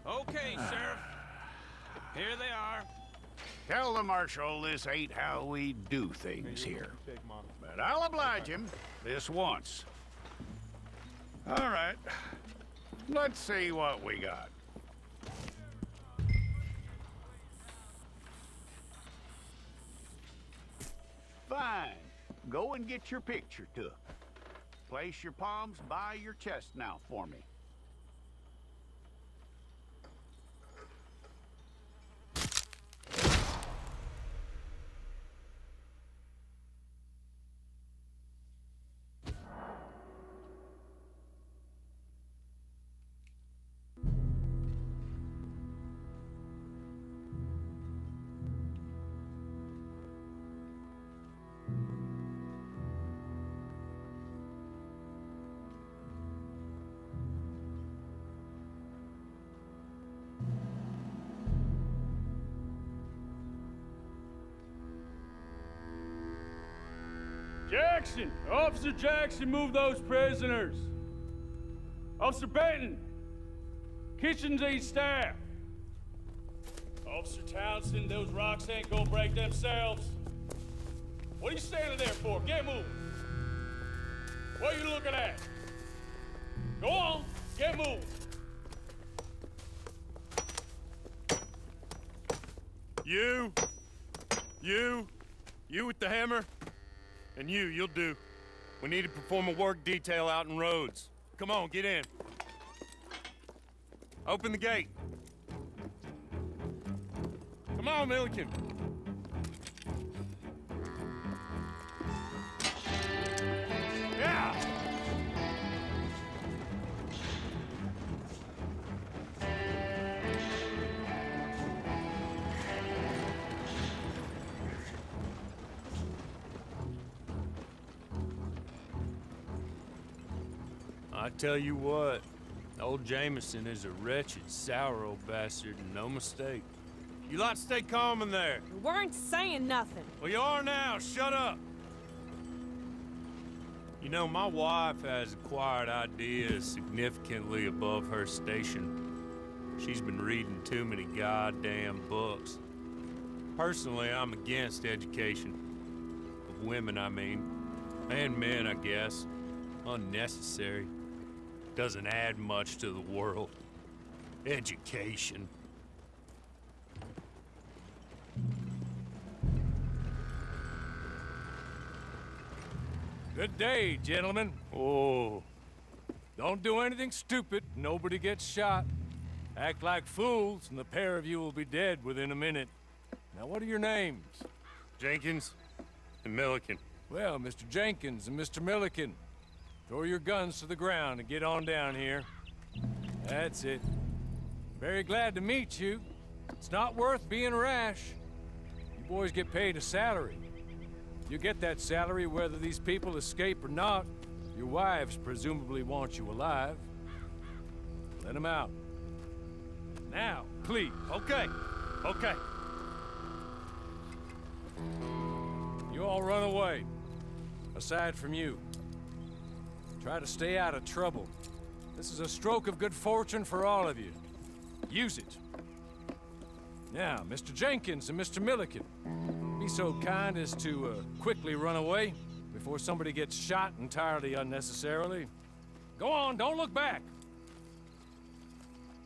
Okay, Sheriff. Here they are. Tell the Marshal this ain't how we do things here. But I'll oblige him this once. All right. Let's see what we got. Fine. Go and get your picture took. Place your palms by your chest now for me. Jackson! Officer Jackson, move those prisoners! Officer Benton! Kitchens aid staff! Officer Townsend, those rocks ain't gonna break themselves. What are you standing there for? Get moving! What are you looking at? Go on, get moving! You with the hammer? And you'll do. We need to perform a work detail out in Rhodes. Come on, get in. Open the gate. Come on, Milliken. Yeah! I tell you what, old Jameson is a wretched, sour old bastard, and no mistake. You lot stay calm in there. We weren't saying nothing. Well, you are now. Shut up. You know, my wife has acquired ideas significantly above her station. She's been reading too many goddamn books. Personally, I'm against education. Of women, I mean. And men, I guess. Unnecessary. Doesn't add much to the world. Education. Good day, gentlemen. Oh. Don't do anything stupid. Nobody gets shot. Act like fools, and the pair of you will be dead within a minute. Now, what are your names? Jenkins and Milliken. Well, Mr. Jenkins and Mr. Milliken, throw your guns to the ground and get on down here. That's it. Very glad to meet you. It's not worth being rash. You boys get paid a salary. You get that salary whether these people escape or not. Your wives presumably want you alive. Let them out. Now, please. Okay. Okay. You all run away. Aside from you. Try to stay out of trouble. This is a stroke of good fortune for all of you. Use it. Now, Mr. Jenkins and Mr. Milliken, be so kind as to quickly run away before somebody gets shot entirely unnecessarily. Go on, don't look back.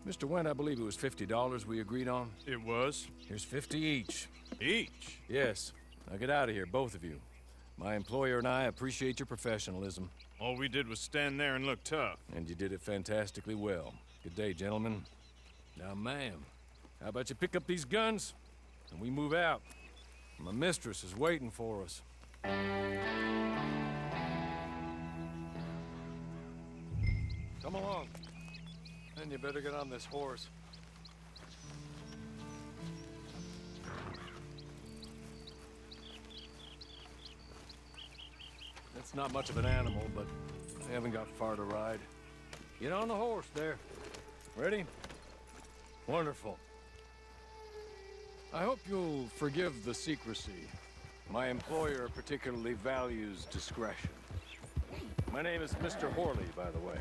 Mr. Wendt, I believe it was $50 we agreed on. It was. Here's 50 each. Each? Yes. Now get out of here, both of you. My employer and I appreciate your professionalism. All we did was stand there and look tough. And you did it fantastically well. Good day, gentlemen. Now, ma'am, how about you pick up these guns and we move out? My mistress is waiting for us. Come along. And you better get on this horse. It's not much of an animal, but I haven't got far to ride. Get on the horse there. Ready? Wonderful. I hope you'll forgive the secrecy. My employer particularly values discretion. My name is Mr. Horley, by the way.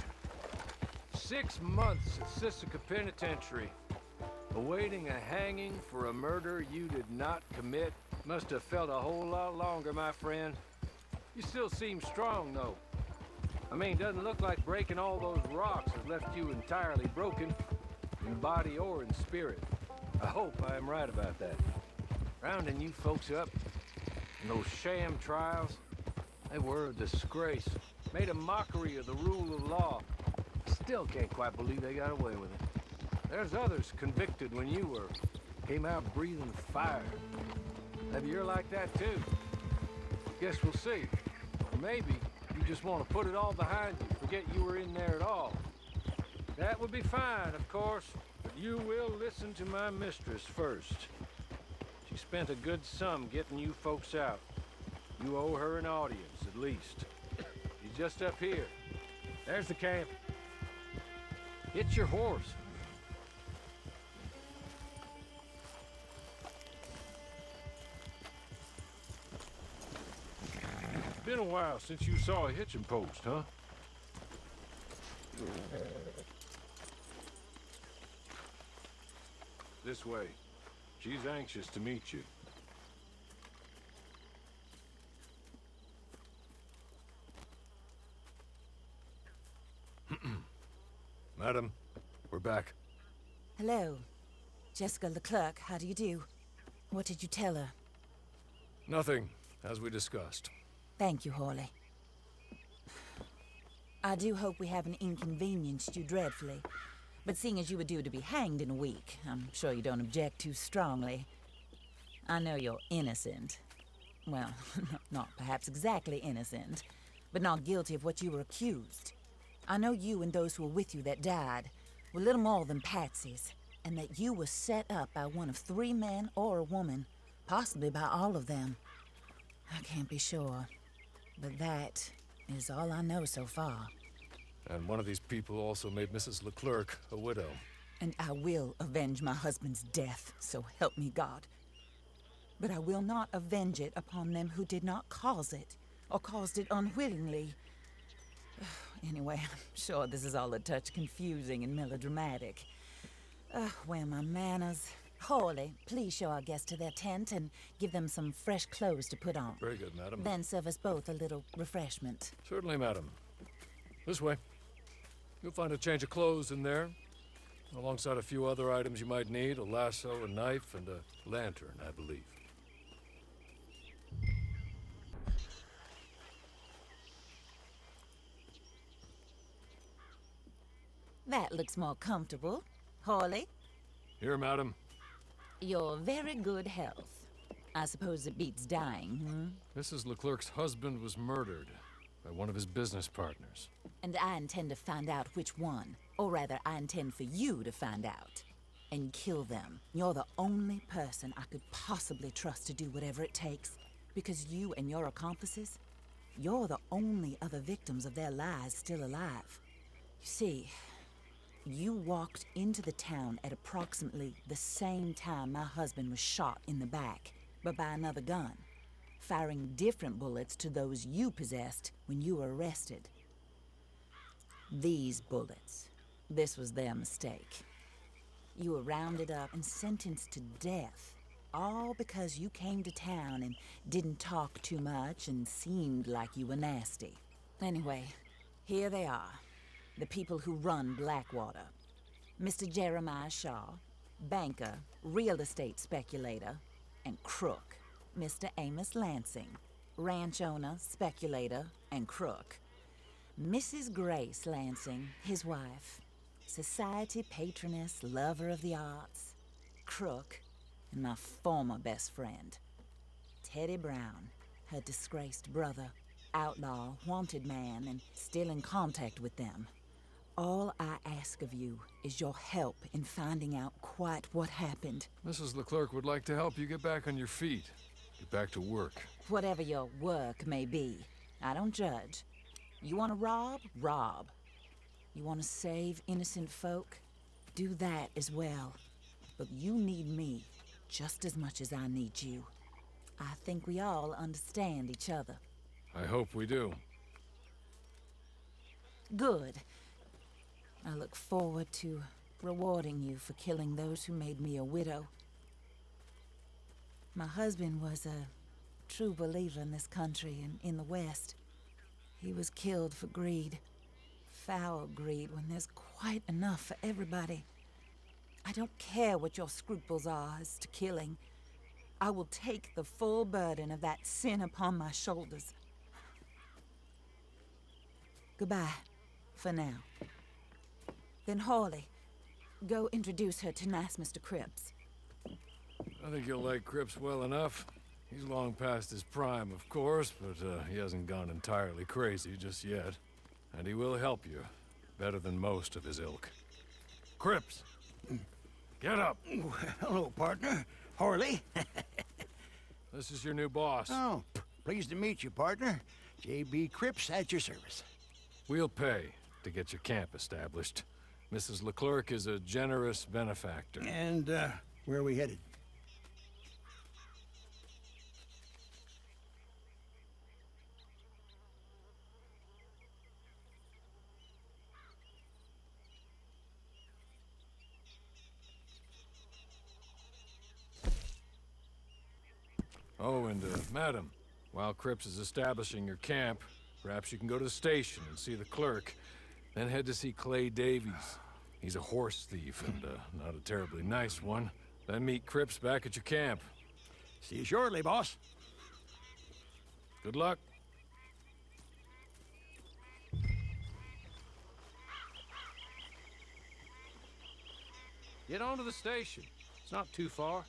6 months at Sisika Penitentiary, awaiting a hanging for a murder you did not commit. Must have felt a whole lot longer, my friend. You still seem strong, though. I mean, doesn't look like breaking all those rocks has left you entirely broken, in body or in spirit. I hope I am right about that. Rounding you folks up, and those sham trials, they were a disgrace. Made a mockery of the rule of law. Still can't quite believe they got away with it. There's others convicted when you were. Came out breathing fire. Maybe you're like that too. Guess we'll see. Or maybe you just want to put it all behind you, forget you were in there at all. That would be fine, of course, but you will listen to my mistress first. She spent a good sum getting you folks out. You owe her an audience, at least. She's just up here. There's the camp. Hit your horse. Been a while since you saw a hitching post, huh? This way. She's anxious to meet you. Madam, we're back. Hello. Jessica Leclerc, how do you do? What did you tell her? Nothing, as we discussed. Thank you, Horley. I do hope we haven't inconvenienced you dreadfully. But seeing as you were due to be hanged in a week, I'm sure you don't object too strongly. I know you're innocent. Well, not perhaps exactly innocent, but not guilty of what you were accused. I know you and those who were with you that died were little more than patsies, and that you were set up by one of 3 men or a woman, possibly by all of them. I can't be sure, but that is all I know so far. And one of these people also made Mrs. Leclerc a widow. And I will avenge my husband's death, so help me God. But I will not avenge it upon them who did not cause it, or caused it unwillingly. Anyway, I'm sure this is all a touch confusing and melodramatic. Where are my manners? Horley, please show our guests to their tent and give them some fresh clothes to put on. Very good, madam. Then serve us both a little refreshment. Certainly, madam. This way. You'll find a change of clothes in there, alongside a few other items you might need, a lasso, a knife, and a lantern, I believe. That looks more comfortable. Horley, Here, madam. your very good health. I suppose it beats dying, Mrs. Leclerc's husband was murdered by one of his business partners. And I intend to find out which one. Or rather, I intend for you to find out. And kill them. You're the only person I could possibly trust to do whatever it takes. Because you and your accomplices, you're the only other victims of their lies still alive. You see, you walked into the town at approximately the same time my husband was shot in the back, but by another gun, firing different bullets to those you possessed when you were arrested. These bullets, this was their mistake. You were rounded up and sentenced to death, all because you came to town and didn't talk too much and seemed like you were nasty. Anyway, here they are. The people who run Blackwater. Mr. Jeremiah Shaw, banker, real estate speculator, and crook. Mr. Amos Lansing, ranch owner, speculator, and crook. Mrs. Grace Lansing, his wife, society patroness, lover of the arts, crook, and my former best friend. Teddy Brown, her disgraced brother, outlaw, wanted man, and still in contact with them. All I ask of you is your help in finding out quite what happened. Mrs. Leclerc would like to help you get back on your feet. Get back to work. Whatever your work may be, I don't judge. You want to rob? Rob. You want to save innocent folk? Do that as well. But you need me just as much as I need you. I think we all understand each other. I hope we do. Good. I look forward to rewarding you for killing those who made me a widow. My husband was a true believer in this country and in the West. He was killed for greed. Foul greed when there's quite enough for everybody. I don't care what your scruples are as to killing. I will take the full burden of that sin upon my shoulders. Goodbye, for now. Then Hawley, go introduce her to nice Mr. Cripps. I think you'll like Cripps well enough. He's long past his prime, of course, but he hasn't gone entirely crazy just yet. And he will help you, better than most of his ilk. Cripps! Get up! Hello, partner. Harley. This is your new boss. Oh, pleased to meet you, partner. J.B. Cripps at your service. We'll pay to get your camp established. Mrs. Leclerc is a generous benefactor. And, where are we headed? Oh, and, madam, while Cripps is establishing your camp, perhaps you can go to the station and see the clerk, then head to see Clay Davies. He's a horse thief and, not a terribly nice one. Then meet Cripps back at your camp. See you shortly, boss. Good luck. Get on to the station. It's not too far.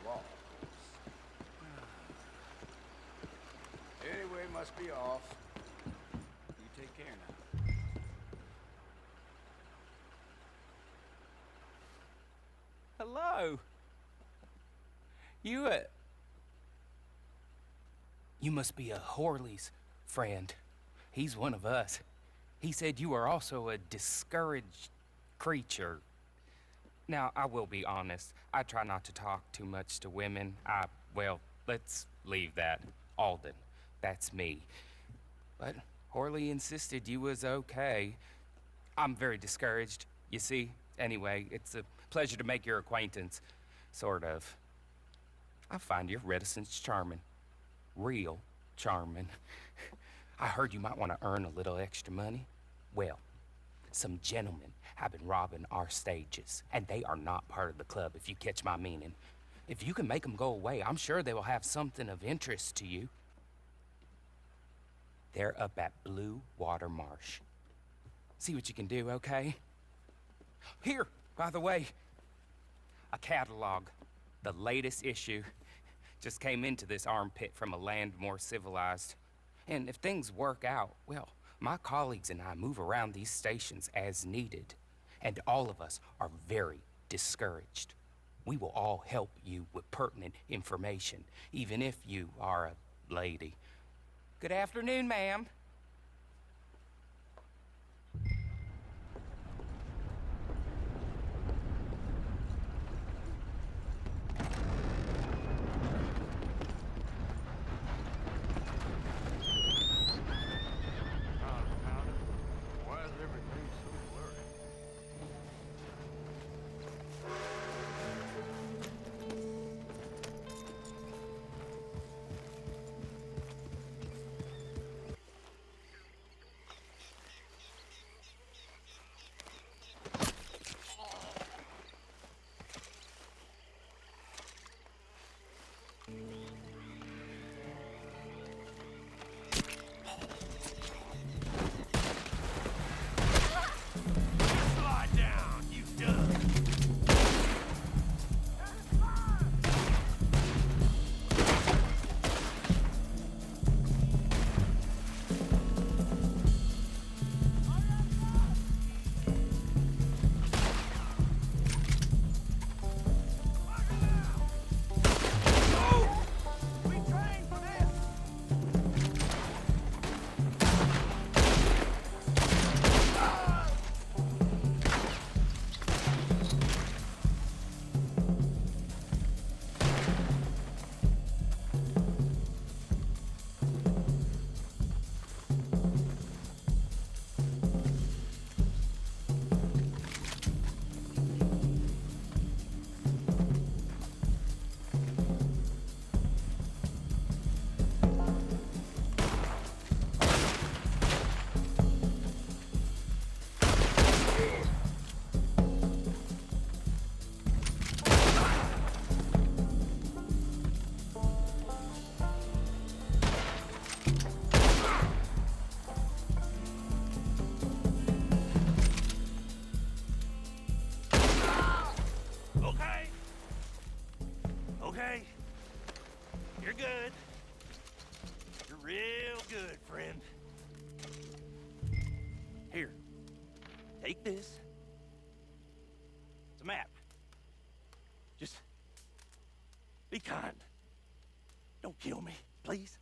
walls. Anyway, must be off. You take care now. Hello. You must be a Horley's friend. He's one of us. He said you are also a discouraged creature. Now, I will be honest. I try not to talk too much to women. Well, let's leave that. Alden. That's me. But Horley insisted you was okay. I'm very discouraged, you see. Anyway, it's a pleasure to make your acquaintance. Sort of. I find your reticence charming. Real charming. I heard you might want to earn a little extra money. Well, some gentlemen have been robbing our stages, and they are not part of the club, if you catch my meaning. If you can make them go away, I'm sure they will have something of interest to you. They're up at Blue Water Marsh. See what you can do, okay? Here, by the way, a catalog. The latest issue just came into this armpit from a land more civilized. And if things work out, well, my colleagues and I move around these stations as needed. And all of us are very discouraged. We will all help you with pertinent information, even if you are a lady. Good afternoon, ma'am. Why is everything so blurry? Slide down, you done. We trained for this. Okay. Okay. You're good. You're real good, friend. Here. Take this. It's a map. Just be kind. Don't kill me, please.